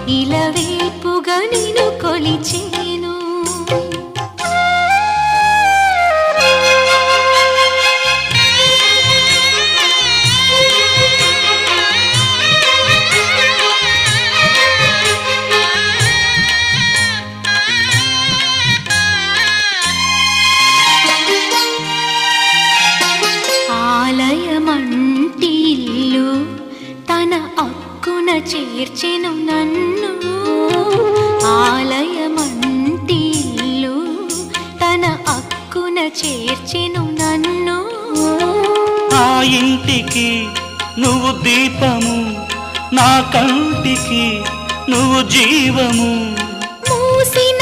ఇలవేపుగా నిన్ను కొలిచేను. ఆలయమంటి ఇల్లు తన అక్కున చేర్చెను నన్ను. ఆలయమంటి ఇల్లు తన అక్కున చేర్చెను నన్ను. ఆ ఇంటికి నువ్వు దీపము, నా కంటికి నువ్వు జీవము. మూసిన